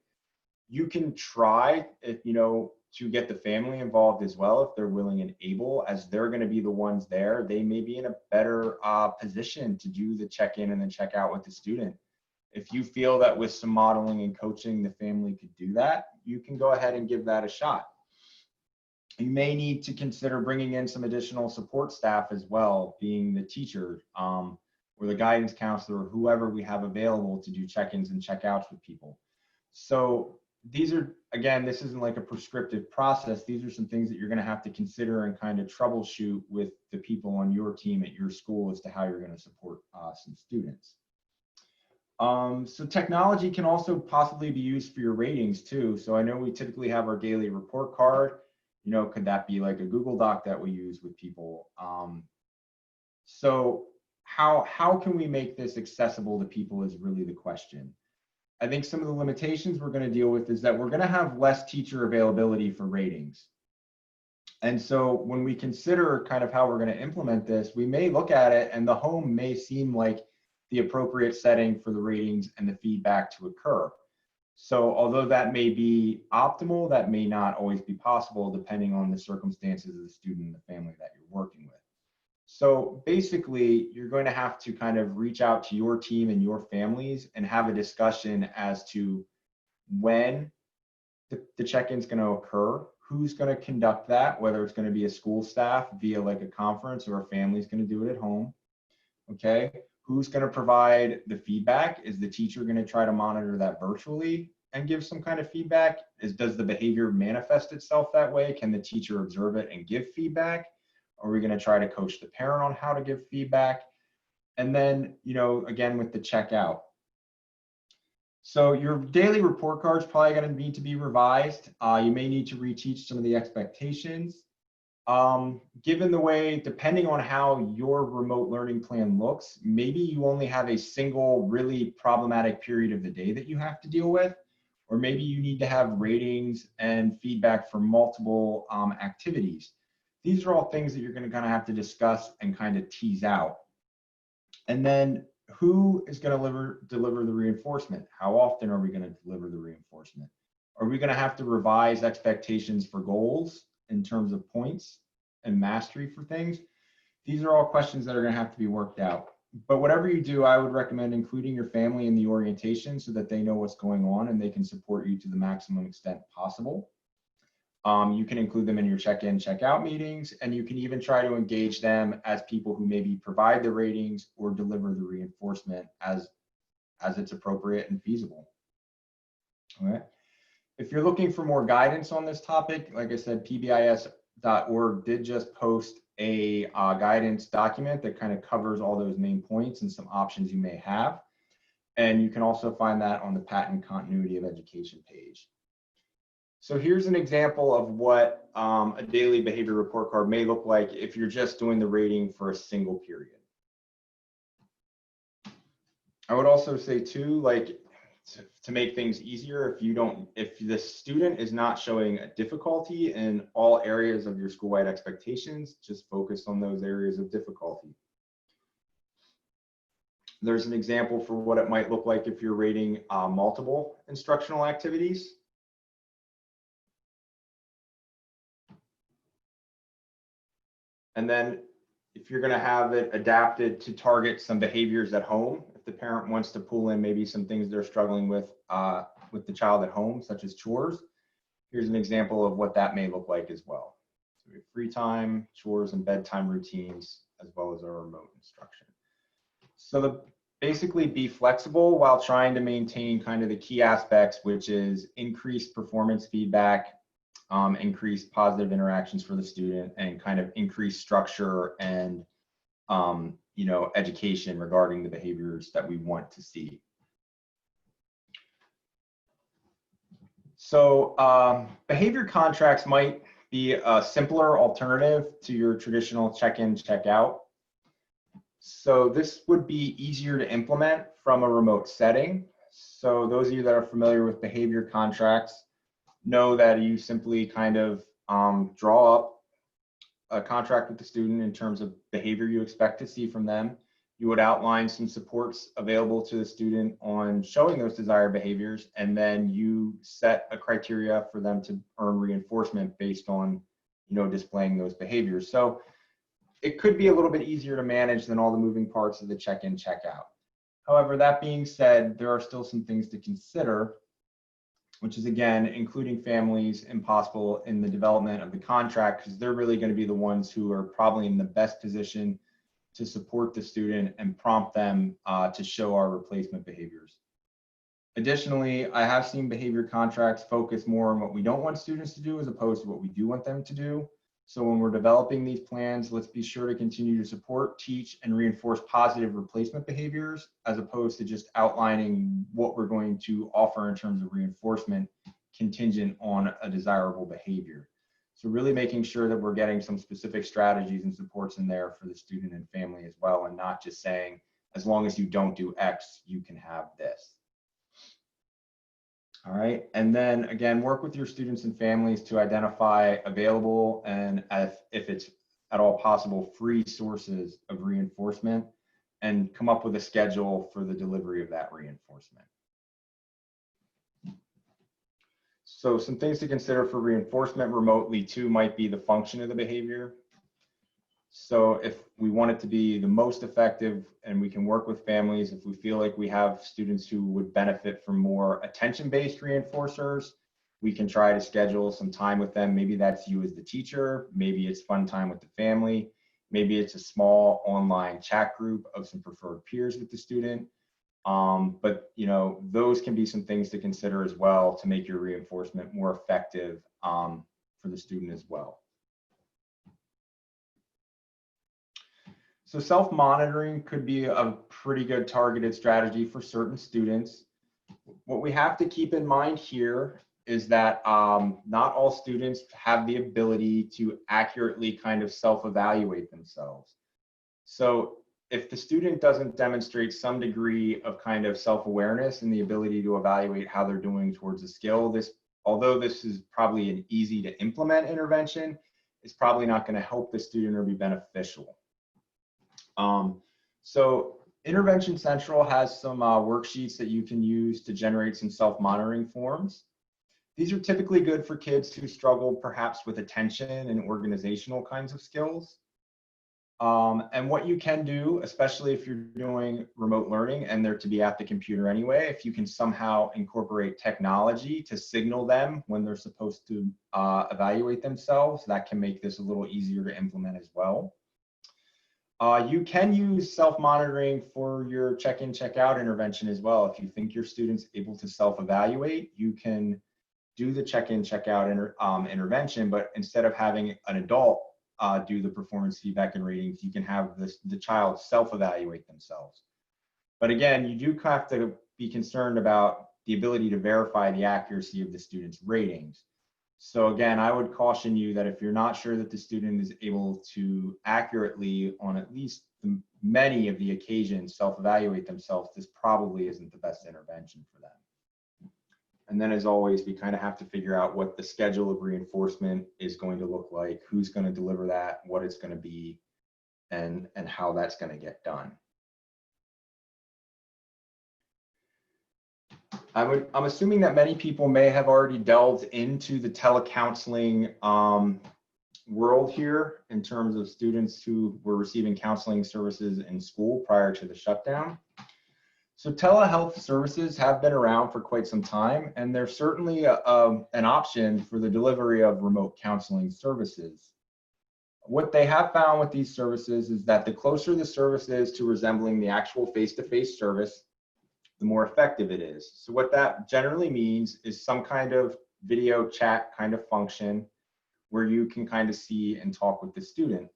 [SPEAKER 1] You can try, to get the family involved as well, if they're willing and able, as they're going to be the ones there, they may be in a better position to do the check-in and then check out with the student. If you feel that with some modeling and coaching, the family could do that, you can go ahead and give that a shot. You may need to consider bringing in some additional support staff as well, being the teacher or the guidance counselor or whoever we have available to do check-ins and check-outs with people. So these are, again, this isn't like a prescriptive process. These are some things that you're going to have to consider and kind of troubleshoot with the people on your team at your school as to how you're going to support some students. So technology can also possibly be used for your ratings too. So I know we typically have our daily report card. You know, could that be like a Google Doc that we use with people? So how can we make this accessible to people is really the question. I think some of the limitations we're going to deal with is that we're going to have less teacher availability for ratings. And so when we consider kind of how we're going to implement this, we may look at it and the home may seem like the appropriate setting for the ratings and the feedback to occur. So although that may be optimal, that may not always be possible depending on the circumstances of the student and the family that you're working with. So basically, you're going to have to kind of reach out to your team and your families and have a discussion as to when the check-in is going to occur, who's going to conduct that, whether it's going to be a school staff via like a conference or a family's going to do it at home. Okay, who's going to provide the feedback? Is the teacher going to try to monitor that virtually and give some kind of feedback? Does the behavior manifest itself that way? Can the teacher observe it and give feedback? Are we going to try to coach the parent on how to give feedback? And then, you know, again, with the checkout. So your daily report card is probably going to need to be revised. You may need to reteach some of the expectations. Given the way, depending on how your remote learning plan looks, maybe you only have a single really problematic period of the day that you have to deal with, or maybe you need to have ratings and feedback for multiple activities. These are all things that you're going to kind of have to discuss and kind of tease out. And then who is going to deliver the reinforcement? How often are we going to deliver the reinforcement? Are we going to have to revise expectations for goals in terms of points and mastery for things? These are all questions that are going to have to be worked out. But whatever you do, I would recommend including your family in the orientation so that they know what's going on and they can support you to the maximum extent possible. You can include them in your check-in, check-out meetings, and you can even try to engage them as people who maybe provide the ratings or deliver the reinforcement as it's appropriate and feasible. All right. If you're looking for more guidance on this topic, like I said, pbis.org did just post a guidance document that kind of covers all those main points and some options you may have. And you can also find that on the Patent Continuity of Education page. So here's an example of what a daily behavior report card may look like if you're just doing the rating for a single period. I would also say too, like to make things easier, if the student is not showing a difficulty in all areas of your school-wide expectations, just focus on those areas of difficulty. There's an example for what it might look like if you're rating multiple instructional activities. And then if you're going to have it adapted to target some behaviors at home, if the parent wants to pull in maybe some things they're struggling with the child at home, such as chores, here's an example of what that may look like as well. So we have free time, chores, and bedtime routines, as well as our remote instruction. So basically be flexible while trying to maintain kind of the key aspects, which is increased performance feedback, increased positive interactions for the student, and kind of increased structure and you know, education regarding the behaviors that we want to see. So behavior contracts might be a simpler alternative to your traditional check-in, check-out. So this would be easier to implement from a remote setting. So those of you that are familiar with behavior contracts know that you simply kind of draw up a contract with the student in terms of behavior you expect to see from them. You would outline some supports available to the student on showing those desired behaviors, and then you set a criteria for them to earn reinforcement based on, displaying those behaviors. So it could be a little bit easier to manage than all the moving parts of the check-in, check-out. However, that being said, there are still some things to consider, which is, again, including families and possible in the development of the contract, because they're really going to be the ones who are probably in the best position to support the student and prompt them to show our replacement behaviors. Additionally, I have seen behavior contracts focus more on what we don't want students to do as opposed to what we do want them to do. So when we're developing these plans, let's be sure to continue to support, teach, and reinforce positive replacement behaviors, as opposed to just outlining what we're going to offer in terms of reinforcement contingent on a desirable behavior. So really making sure that we're getting some specific strategies and supports in there for the student and family as well, and not just saying, as long as you don't do X, you can have this. All right, and then again, work with your students and families to identify available and if it's at all possible, free sources of reinforcement, and come up with a schedule for the delivery of that reinforcement. So some things to consider for reinforcement remotely too might be the function of the behavior. So if we want it to be the most effective and we can work with families, if we feel like we have students who would benefit from more attention-based reinforcers, we can try to schedule some time with them. Maybe that's you as the teacher, maybe it's fun time with the family, maybe it's a small online chat group of some preferred peers with the student. But those can be some things to consider as well to make your reinforcement more effective for the student as well. So self-monitoring could be a pretty good targeted strategy for certain students. What we have to keep in mind here is that not all students have the ability to accurately kind of self-evaluate themselves. So if the student doesn't demonstrate some degree of kind of self-awareness and the ability to evaluate how they're doing towards a skill, although this is probably an easy to implement intervention, it's probably not going to help the student or be beneficial. So Intervention Central has some worksheets that you can use to generate some self-monitoring forms. These are typically good for kids who struggle perhaps with attention and organizational kinds of skills. And what you can do, especially if you're doing remote learning and they're to be at the computer anyway, if you can somehow incorporate technology to signal them when they're supposed to evaluate themselves, that can make this a little easier to implement as well. You can use self-monitoring for your check-in, check-out intervention as well. If you think your student's able to self-evaluate, you can do the check-in, check-out intervention, but instead of having an adult do the performance feedback and ratings, you can have the child self-evaluate themselves. But again, you do have to be concerned about the ability to verify the accuracy of the student's ratings. So again, I would caution you that if you're not sure that the student is able to accurately, on at least many of the occasions, self-evaluate themselves, this probably isn't the best intervention for them. And then as always, we kind of have to figure out what the schedule of reinforcement is going to look like, who's going to deliver that, what it's going to be, and how that's going to get done. I'm assuming that many people may have already delved into the telecounseling world here in terms of students who were receiving counseling services in school prior to the shutdown. So telehealth services have been around for quite some time, and they're certainly an option for the delivery of remote counseling services. What they have found with these services is that the closer the service is to resembling the actual face-to-face service, the more effective it is. So what that generally means is some kind of video chat kind of function where you can kind of see and talk with the student.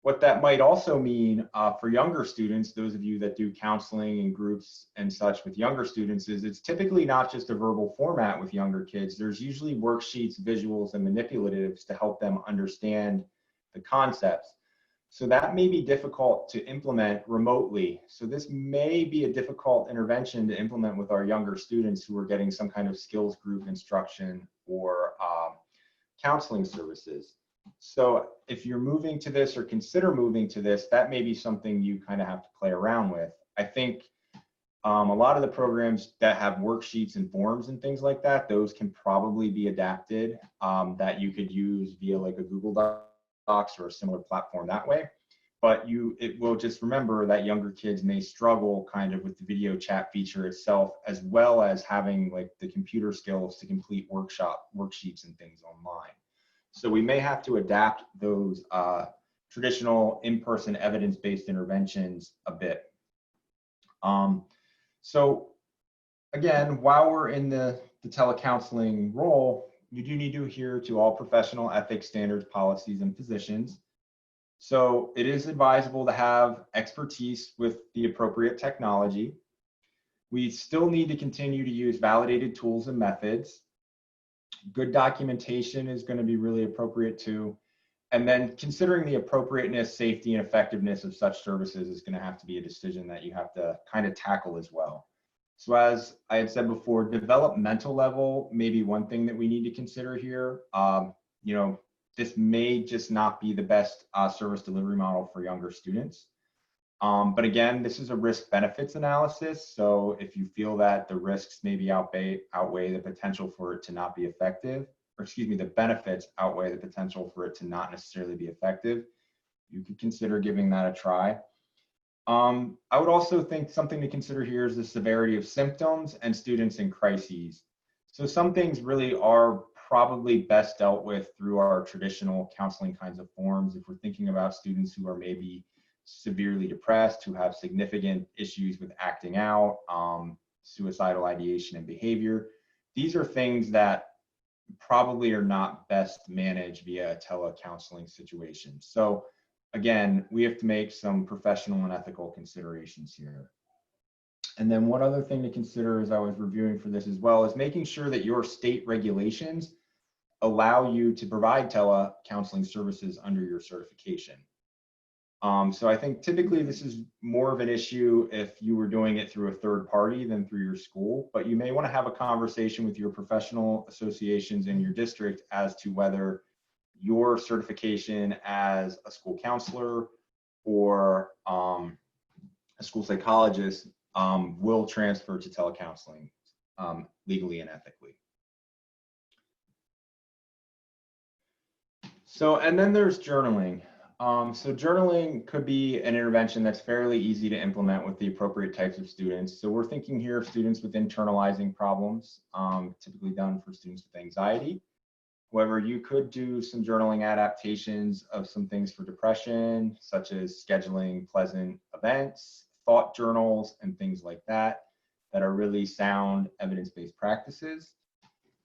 [SPEAKER 1] What that might also mean for younger students, those of you that do counseling in groups and such with younger students, is it's typically not just a verbal format with younger kids. There's usually worksheets, visuals, and manipulatives to help them understand the concepts. So that may be difficult to implement remotely. So this may be a difficult intervention to implement with our younger students who are getting some kind of skills group instruction or counseling services. So if you're moving to this or consider moving to this, that may be something you kind of have to play around with. I think a lot of the programs that have worksheets and forms and things like that, those can probably be adapted that you could use via like a Google Docs or a similar platform that way. But it will just remember that younger kids may struggle kind of with the video chat feature itself, as well as having like the computer skills to complete worksheets and things online. So we may have to adapt those traditional in-person evidence-based interventions a bit. So again, while we're in the telecounseling role, you do need to adhere to all professional ethics standards, policies, and positions. So it is advisable to have expertise with the appropriate technology. We still need to continue to use validated tools and methods. Good documentation is going to be really appropriate too. And then considering the appropriateness, safety, and effectiveness of such services is going to have to be a decision that you have to kind of tackle as well. So as I had said before, developmental level may be one thing that we need to consider here. This may just not be the best service delivery model for younger students. But again, this is a risk benefits analysis. So if you feel that the risks maybe outweigh the potential for it to not be effective, or excuse me, the benefits outweigh the potential for it to not necessarily be effective, you could consider giving that a try. I would also think something to consider here is the severity of symptoms and students in crises. So some things really are probably best dealt with through our traditional counseling kinds of forms. If we're thinking about students who are maybe severely depressed, who have significant issues with acting out, suicidal ideation and behavior, these are things that probably are not best managed via a telecounseling situation. So again, we have to make some professional and ethical considerations here. And then one other thing to consider as I was reviewing for this as well is making sure that your state regulations allow you to provide telecounseling services under your certification. So I think typically this is more of an issue if you were doing it through a third party than through your school, but you may want to have a conversation with your professional associations in your district as to whether your certification as a school counselor or a school psychologist will transfer to telecounseling legally and ethically. So, and then there's journaling. So journaling could be an intervention that's fairly easy to implement with the appropriate types of students. So we're thinking here of students with internalizing problems, typically done for students with anxiety. However, you could do some journaling adaptations of some things for depression, such as scheduling pleasant events, thought journals, and things like that, that are really sound evidence-based practices.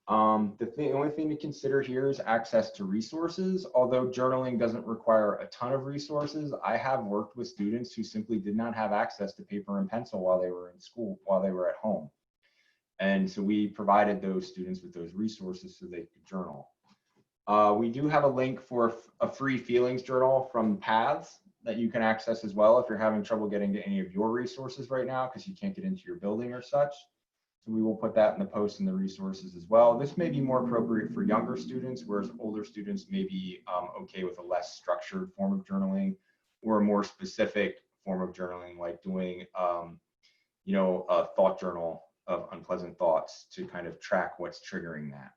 [SPEAKER 1] The only thing to consider here is access to resources. Although journaling doesn't require a ton of resources, I have worked with students who simply did not have access to paper and pencil while they were in school, while they were at home. And so we provided those students with those resources so they could journal. We do have a link for a free feelings journal from Paths that you can access as well if you're having trouble getting to any of your resources right now because you can't get into your building or such. So we will put that in the post and the resources as well. This may be more appropriate for younger students, whereas older students may be okay with a less structured form of journaling or a more specific form of journaling, like doing, a thought journal of unpleasant thoughts to kind of track what's triggering that.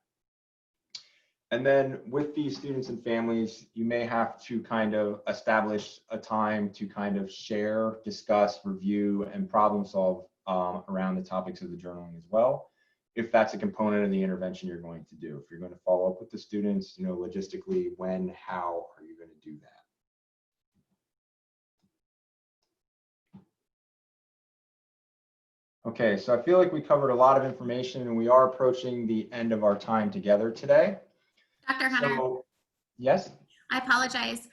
[SPEAKER 1] And then with these students and families, you may have to kind of establish a time to kind of share, discuss, review, and problem solve around the topics of the journaling as well, if that's a component of the intervention you're going to do. If you're going to follow up with the students, logistically, when, how are you going to do that? Okay, so I feel like we covered a lot of information and we are approaching the end of our time together today.
[SPEAKER 2] Dr. Hunter.
[SPEAKER 1] So, yes?
[SPEAKER 2] I apologize.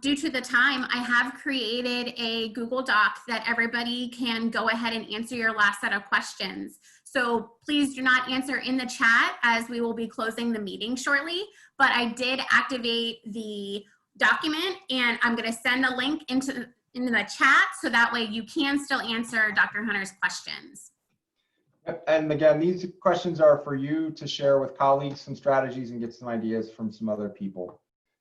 [SPEAKER 2] Due to the time, I have created a Google Doc that everybody can go ahead and answer your last set of questions. So please do not answer in the chat as we will be closing the meeting shortly, but I did activate the document and I'm going to send a link into the chat so that way you can still answer Dr. Hunter's questions.
[SPEAKER 1] And again, these questions are for you to share with colleagues some strategies and get some ideas from some other people.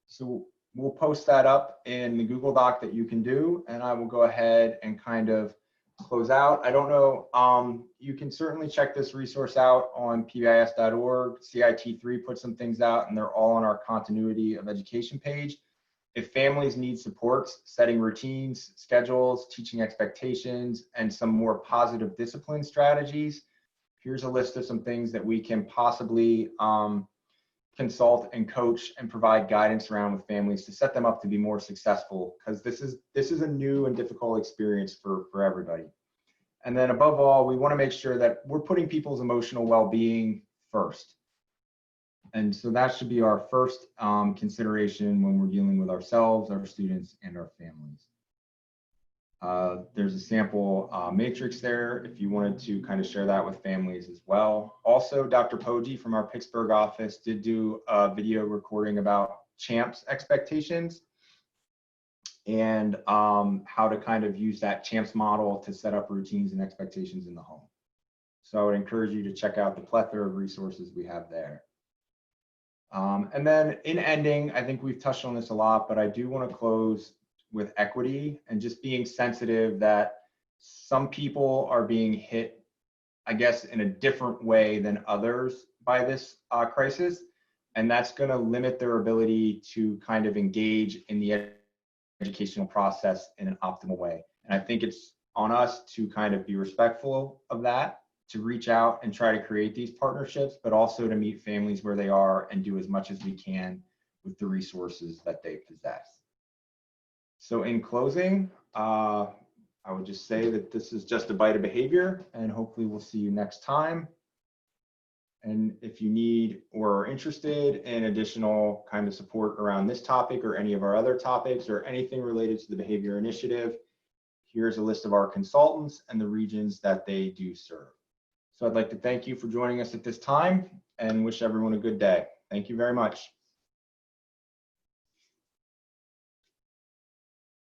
[SPEAKER 1] So we'll post that up in the Google Doc that you can do, and I will go ahead and kind of close out. I don't know, you can certainly check this resource out on pbis.org. CIT3 put some things out, and they're all on our continuity of education page. If families need supports, setting routines, schedules, teaching expectations, and some more positive discipline strategies, here's a list of some things that we can possibly consult and coach and provide guidance around with families to set them up to be more successful, because this is a new and difficult experience for everybody. And then above all, we want to make sure that we're putting people's emotional well-being first. And so that should be our first consideration when we're dealing with ourselves, our students, and our families. There's a sample matrix there if you wanted to kind of share that with families as well. Also, Dr. Poggi from our Pittsburgh office did do a video recording about CHAMPS expectations and how to kind of use that CHAMPS model to set up routines and expectations in the home. So I would encourage you to check out the plethora of resources we have there. And then in ending, I think we've touched on this a lot, but I do want to close with equity and just being sensitive that some people are being hit, I guess, in a different way than others by this crisis. And that's going to limit their ability to kind of engage in the educational process in an optimal way. And I think it's on us to kind of be respectful of that, to reach out and try to create these partnerships, but also to meet families where they are and do as much as we can with the resources that they possess. So in closing, I would just say that this is just a bite of behavior, and hopefully we'll see you next time. And if you need or are interested in additional kind of support around this topic or any of our other topics or anything related to the Behavior Initiative, here's a list of our consultants and the regions that they do serve. So I'd like to thank you for joining us at this time and wish everyone a good day. Thank you very much.